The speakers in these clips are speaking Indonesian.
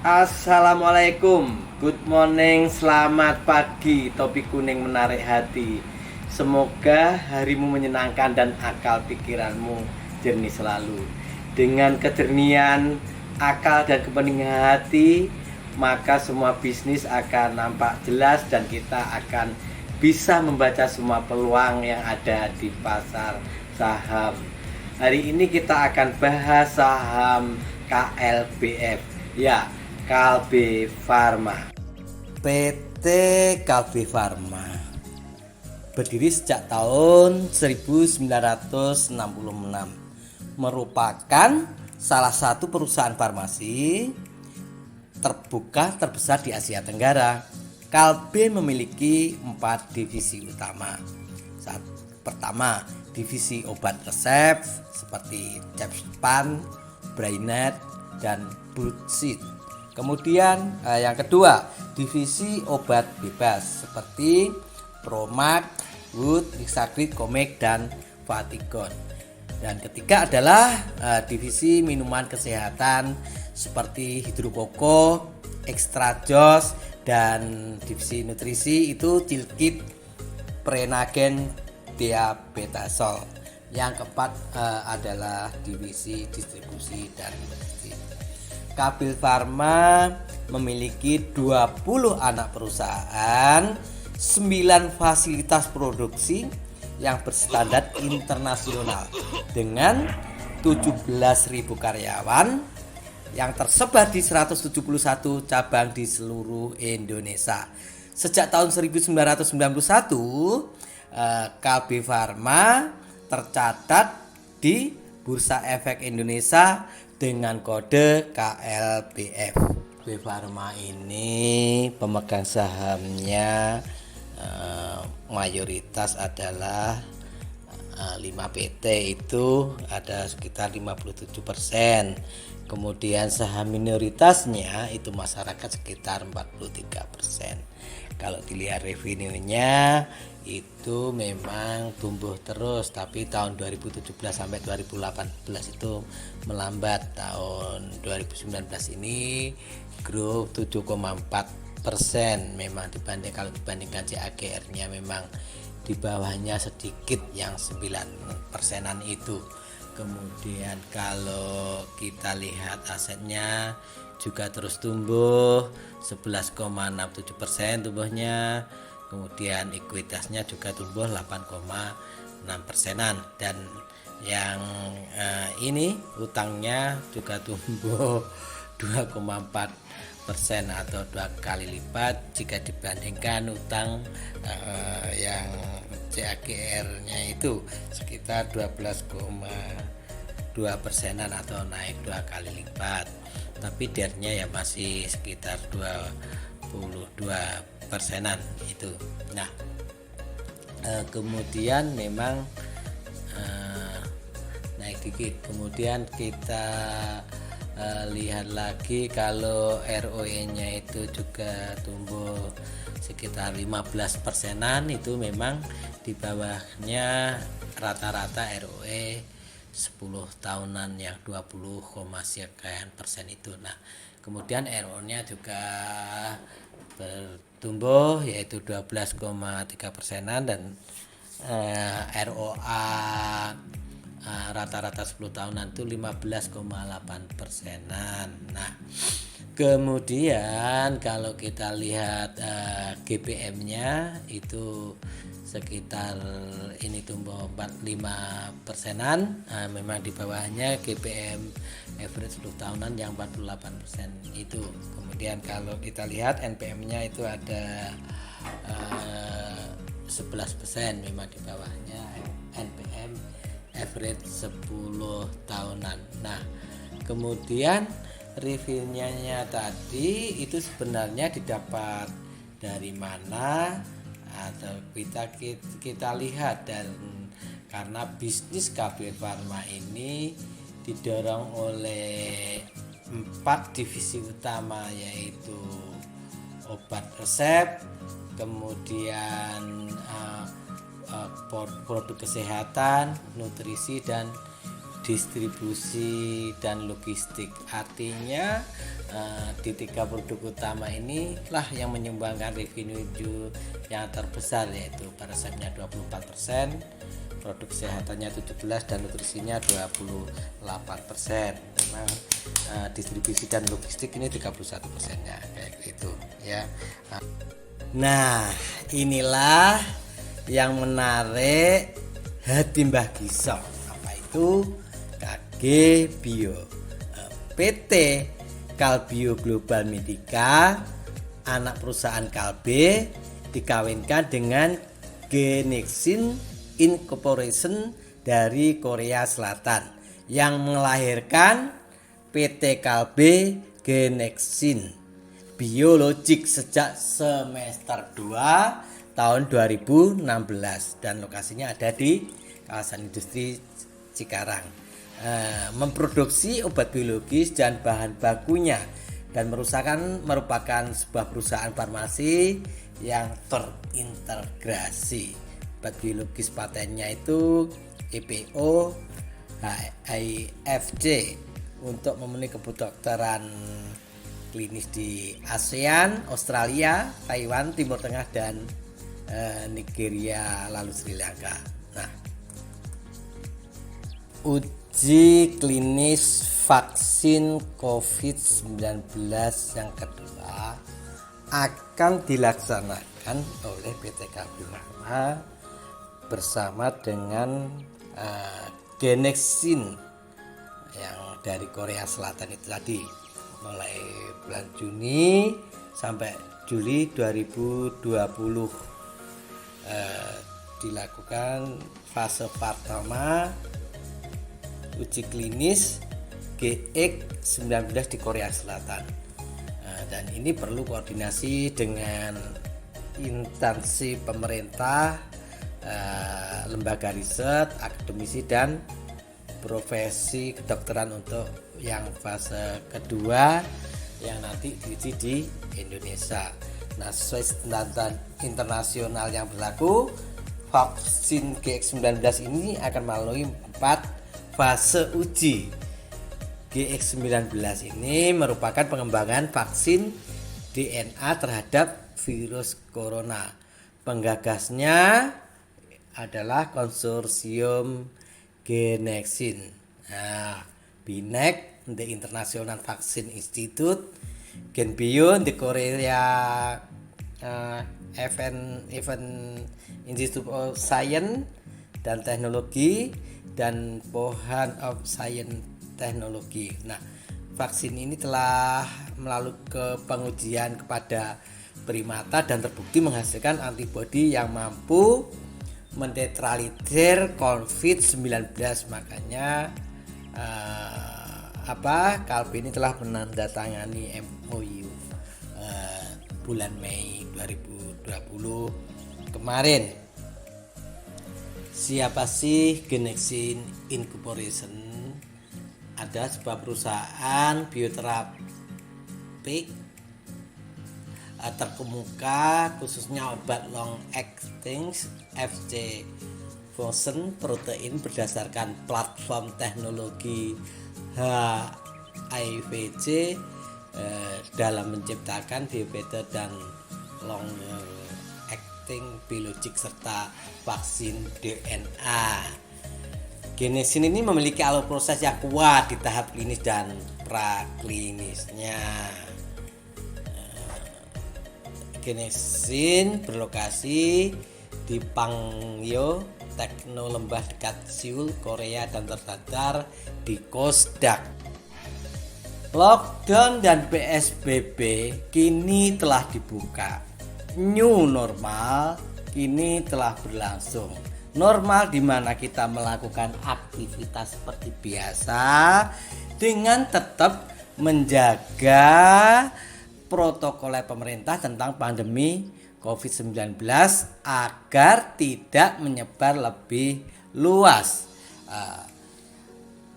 Assalamualaikum, good morning, selamat pagi, topi kuning menarik hati. Semoga harimu menyenangkan dan akal pikiranmu jernih selalu. Dengan kejernihan akal dan kepeningan hati, maka semua bisnis akan nampak jelas dan kita akan bisa membaca semua peluang yang ada di pasar saham. Hari ini kita akan bahas saham KLBF. Ya, Kalbe Farma. PT Kalbe Farma berdiri sejak tahun 1966, merupakan salah satu perusahaan farmasi terbuka terbesar di Asia Tenggara. Kalbe memiliki 4 divisi utama. Pertama, divisi obat resep seperti Capspan, Brainet, dan Bullshit. Kemudian yang kedua, divisi obat bebas seperti Promac, Wood, Rixaquid, Comex, dan Vatigon. Dan ketiga adalah divisi minuman kesehatan seperti Hidrokoko, Extra Jos, dan divisi nutrisi itu Cilkit, Prenagen, Diabetasol. Yang keempat adalah divisi distribusi dan logistik. Kalbe Farma memiliki 20 anak perusahaan, 9 fasilitas produksi yang berstandar internasional dengan 17.000 karyawan yang tersebar di 171 cabang di seluruh Indonesia. Sejak tahun 1991, Kalbe Farma tercatat di Bursa Efek Indonesia dengan kode KLBF. Kalbe Farma ini pemegang sahamnya mayoritas adalah 5 PT, itu ada sekitar 57%. Kemudian saham minoritasnya itu masyarakat sekitar 43%. Kalau dilihat revenue-nya itu memang tumbuh terus, tapi tahun 2017 sampai 2018 itu melambat. Tahun 2019 ini growth 7,4%. memang kalau dibandingkan CAGR-nya memang di bawahnya sedikit, yang 9%-an itu. Kemudian kalau kita lihat asetnya juga terus tumbuh 11,67% tumbuhnya. Kemudian ekuitasnya juga tumbuh 8,6%-an, dan yang ini utangnya juga tumbuh 2,4% atau 2 kali lipat jika dibandingkan utang yang CAGR-nya itu sekitar 12,2%-an atau naik 2 kali lipat. Tapi DER-nya ya masih sekitar 22%-an itu. Nah, kemudian memang naik dikit. Kemudian kita lihat lagi kalau ROE-nya itu juga tumbuh sekitar 15%-an, itu memang di bawahnya rata-rata ROE 10 tahunan yang 20,sekian% itu. Nah, kemudian ROE-nya juga bertumbuh yaitu 12,3%-an, dan ROA rata-rata 10 tahunan itu 15,8%-an. Nah, kemudian kalau kita lihat GPM-nya itu sekitar ini tumbuh 45%-an. Memang di bawahnya GPM average 10 tahunan yang 48% itu. Kemudian kalau kita lihat NPM-nya itu ada 11%, memang di bawahnya NPM average 10 tahunan. Nah, kemudian revenue-nya tadi itu sebenarnya didapat dari mana, atau kita lihat, dan karena bisnis Kalbe Farma ini didorong oleh 4 divisi utama, yaitu obat resep, kemudian produk kesehatan, nutrisi, dan distribusi dan logistik. Artinya di 3 produk utama inilah yang menyumbangkan revenue yang terbesar, yaitu Parasepnya 24%, produk kesehatannya 17%, dan nutrisinya 28%. Memang distribusi dan logistik ini 31%-nya kayak gitu ya. Nah, inilah yang menarik hati Mbah Gisong. Apa itu? KG Bio, PT Kalbio Global Medica, anak perusahaan Kalbe, dikawinkan dengan Genexin Incorporation dari Korea Selatan yang melahirkan PT Kalbe Genexin Biologik sejak semester 2 tahun 2016, dan lokasinya ada di kawasan industri Cikarang. Memproduksi obat biologis dan bahan bakunya, dan merupakan sebuah perusahaan farmasi yang terintegrasi. Obat biologis patennya itu EPO HIFC untuk memenuhi kedokteran klinis di ASEAN, Australia, Taiwan, Timur Tengah, dan Nigeria, lalu Sri Lanka. Nah, uji klinis vaksin COVID-19 yang kedua akan dilaksanakan oleh PT Kalbe Pharma bersama dengan Genexin yang dari Korea Selatan itu tadi, mulai bulan Juni sampai Juli 2020 dilakukan fase pertama uji klinis GX19 di Korea Selatan. Dan ini perlu koordinasi dengan instansi pemerintah, lembaga riset, akademisi, dan profesi kedokteran untuk yang fase kedua yang nanti diuji di Indonesia. Nah, sesuai standar internasional yang berlaku, vaksin GX19 ini akan melalui 4 fase uji. GX19 ini merupakan pengembangan vaksin DNA terhadap virus corona. Penggagasnya adalah konsorsium Genexin, BINEC, The International Vaccine Institute, Genbio, The Korea Event Institute of Science dan Teknologi, dan Pohan of Science Teknologi. Nah, vaksin ini telah melalui pengujian kepada primata dan terbukti menghasilkan antibodi yang mampu menetralisir COVID-19. Makanya Kalbe ini telah menandatangani MOU bulan Mei 2020 kemarin. Siapa sih Genexin Incorporation? Ada sebuah perusahaan bioterapi terkemuka khususnya obat long acting FC fusion protein berdasarkan platform teknologi HIVC dalam menciptakan biobetter dan long acting biologik serta vaksin DNA. Genexin ini memiliki alur proses yang kuat di tahap klinis dan praklinisnya. Genexin berlokasi di Pangyo, Tekno Lembah dekat Seoul, Korea, dan terdaftar di Kosdaq. Lockdown dan PSBB kini telah dibuka. New normal kini telah berlangsung. Normal di mana kita melakukan aktivitas seperti biasa dengan tetap menjaga protokol pemerintah tentang pandemi COVID-19 agar tidak menyebar lebih luas.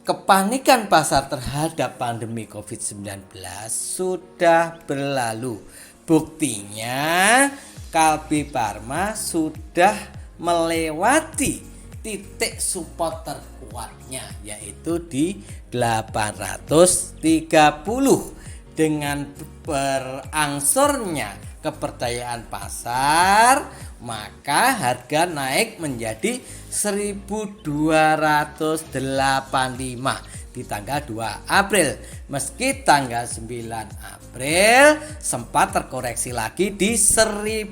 Kepanikan pasar terhadap pandemi COVID-19 sudah berlalu. Buktinya Kalbe Pharma sudah melewati titik support terkuatnya, yaitu di 830. Dengan berangsurnya kepercayaan pasar, maka harga naik menjadi 1285 di tanggal 2 April. Meski tanggal 9 April sempat terkoreksi lagi di 1085.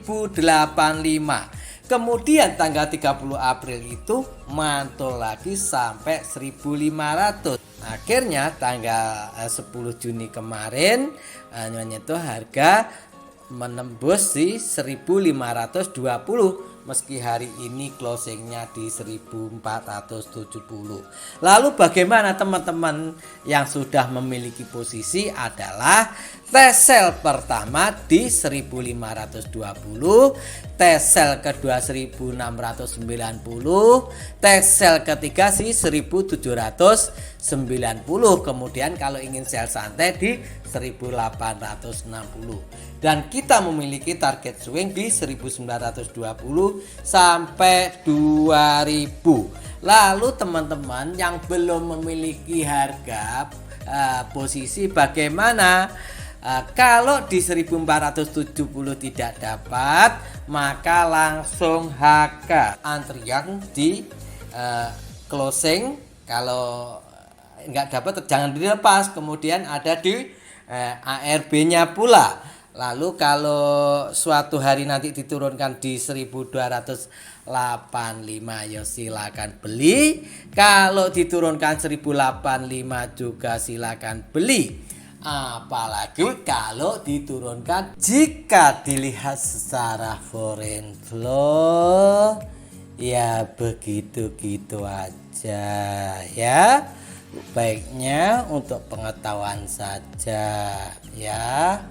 Kemudian tanggal 30 April itu mantul lagi sampai 1500. Akhirnya tanggal 10 Juni kemarin menyentuh harga menembus di 1520, meski hari ini closingnya di 1470. Lalu bagaimana teman-teman yang sudah memiliki posisi? Adalah T-sell pertama di 1520, T-sell kedua 1690, T-sell ketiga di 1790. Kemudian kalau ingin sell santai di 1860. Dan kita memiliki target swing di 1920 sampai 2000. Lalu teman-teman yang belum memiliki harga posisi bagaimana? Kalau di 1470 tidak dapat, maka langsung HK antrian di closing. Kalau nggak dapat jangan dilepas. Kemudian ada di ARB-nya pula. Lalu kalau suatu hari nanti diturunkan di 1285, ya silakan beli. Kalau diturunkan 1085 juga silakan beli. Apalagi kalau diturunkan, jika dilihat secara foreign flow, ya begitu-gitu aja ya. Baiknya untuk pengetahuan saja ya,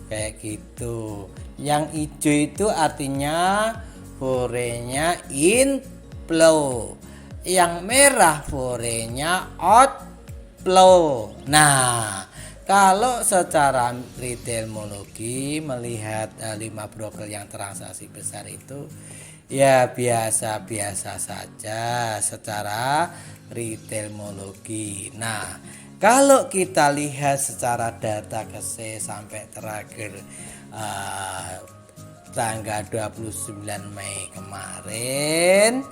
kayak gitu. Yang hijau itu artinya forenya inflow, yang merah forenya outflow. Nah, kalau secara retailmologi melihat 5 broker yang transaksi besar itu ya biasa-biasa saja secara retailmologi. Nah, kalau kita lihat secara data KSE sampai terakhir tanggal 29 Mei kemarin,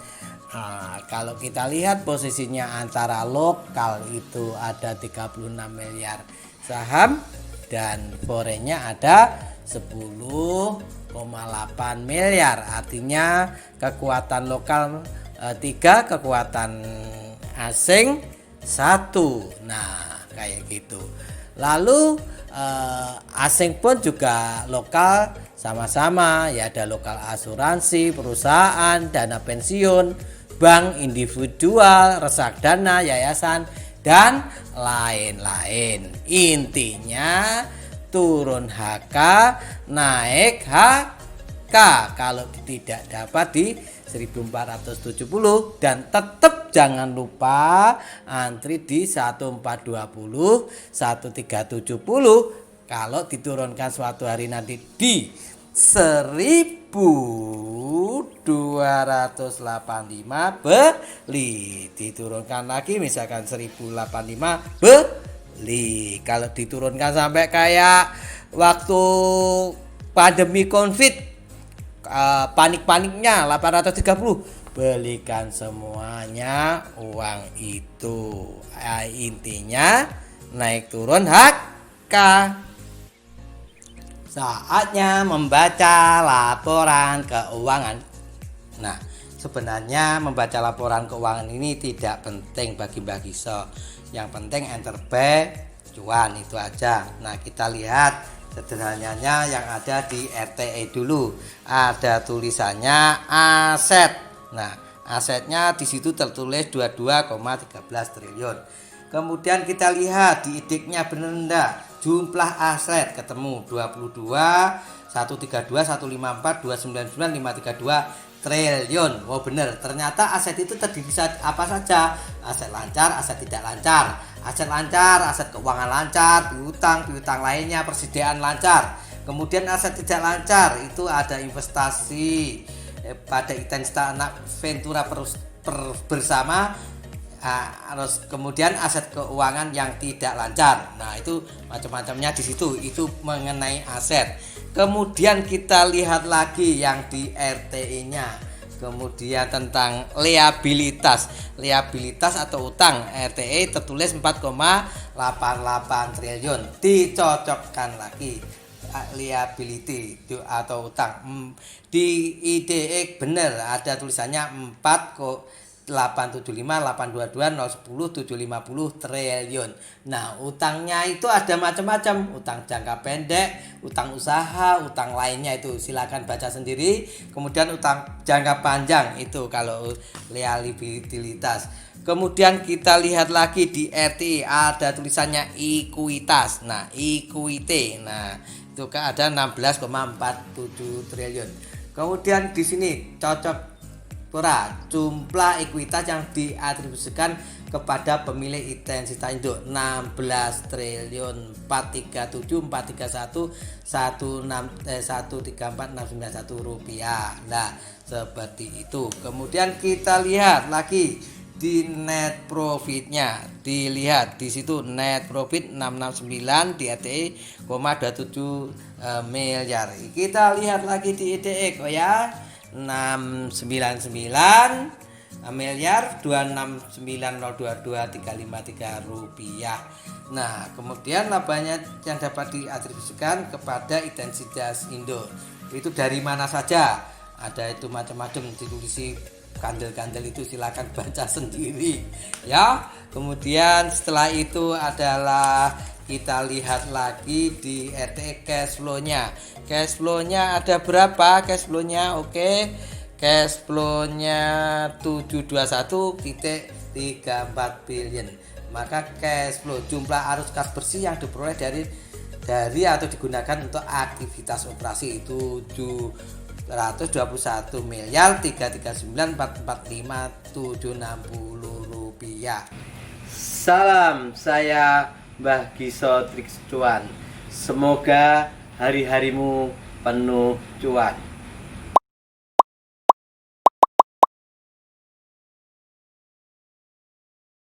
kalau kita lihat posisinya antara lokal itu ada 36 miliar saham dan forenya ada 10,8 miliar. Artinya kekuatan lokal 3, kekuatan asing 1. Nah, kayak gitu. Lalu asing pun juga lokal sama-sama ya, ada lokal asuransi, perusahaan, dana pensiun, bank individual, reksadana, yayasan dan lain-lain. Intinya turun HK, naik HK kalau tidak dapat di 1470. Dan tetap jangan lupa antri di 1420, 1370. Kalau diturunkan suatu hari nanti di 1285 beli, diturunkan lagi misalkan 1085 beli. Kalau diturunkan sampai kayak waktu pandemi Covid, panik-paniknya 830, belikan semuanya uang itu. Intinya naik turun HK. Saatnya membaca laporan keuangan. Nah, sebenarnya membaca laporan keuangan ini tidak penting bagi Mbak Giso. Yang penting enter cuan, itu aja. Nah, kita lihat sederhananya yang ada di RTE dulu. Ada tulisannya aset. Nah, asetnya di situ tertulis 22,13 triliun. Kemudian kita lihat di IDIK-nya benar enggak? Jumlah aset ketemu 22, 132, 154, 299, 532 triliun. Oh benar, ternyata aset itu terdiri apa saja? Aset lancar, aset tidak lancar. Aset lancar, aset keuangan lancar, piutang lainnya, persediaan lancar. Kemudian aset tidak lancar itu ada investasi pada intensitas anak Ventura bersama, harus kemudian aset keuangan yang tidak lancar. Nah, itu macam-macamnya di situ. Itu mengenai aset. Kemudian kita lihat lagi yang di RTE-nya. Kemudian tentang liabilitas. Liabilitas atau utang RTE tertulis 4,88 triliun. Dicocokkan lagi liability atau utang. Di IDX benar ada tulisannya 875 822 010 750 triliun. Nah, utangnya itu ada macam-macam, utang jangka pendek, utang usaha, utang lainnya itu silakan baca sendiri. Kemudian utang jangka panjang itu kalau liabilitas. Kemudian kita lihat lagi di RTI ada tulisannya ekuitas. Nah, equity. Nah, itu ada 16,47 triliun. Kemudian di sini cocok jumlah ekuitas yang diatribusikan kepada pemilik intensitas induk 16 triliun 437 431 134 691 rupiah. Nah, seperti itu. Kemudian kita lihat lagi di net profitnya, dilihat di situ net profit 669 di RTE 27 miliar. Kita lihat lagi di IDX ya, 699 miliar 269.022.353 rupiah. Nah, kemudian labanya yang dapat diatribusikan kepada intensitas induk itu dari mana saja, ada itu macam-macam, ditulisi kandel-kandel itu silakan baca sendiri ya. Kemudian setelah itu adalah kita lihat lagi di RTE cash flow-nya. Cash flow-nya ada berapa cash flow-nya? Oke. Cash flow-nya 721,34 billion. Maka cash flow jumlah arus kas bersih yang diperoleh dari atau digunakan untuk aktivitas operasi itu 121 miliar 339.445.760 rupiah. Salam, saya Mbah Giso Trik Cuan. Semoga hari-harimu penuh cuan.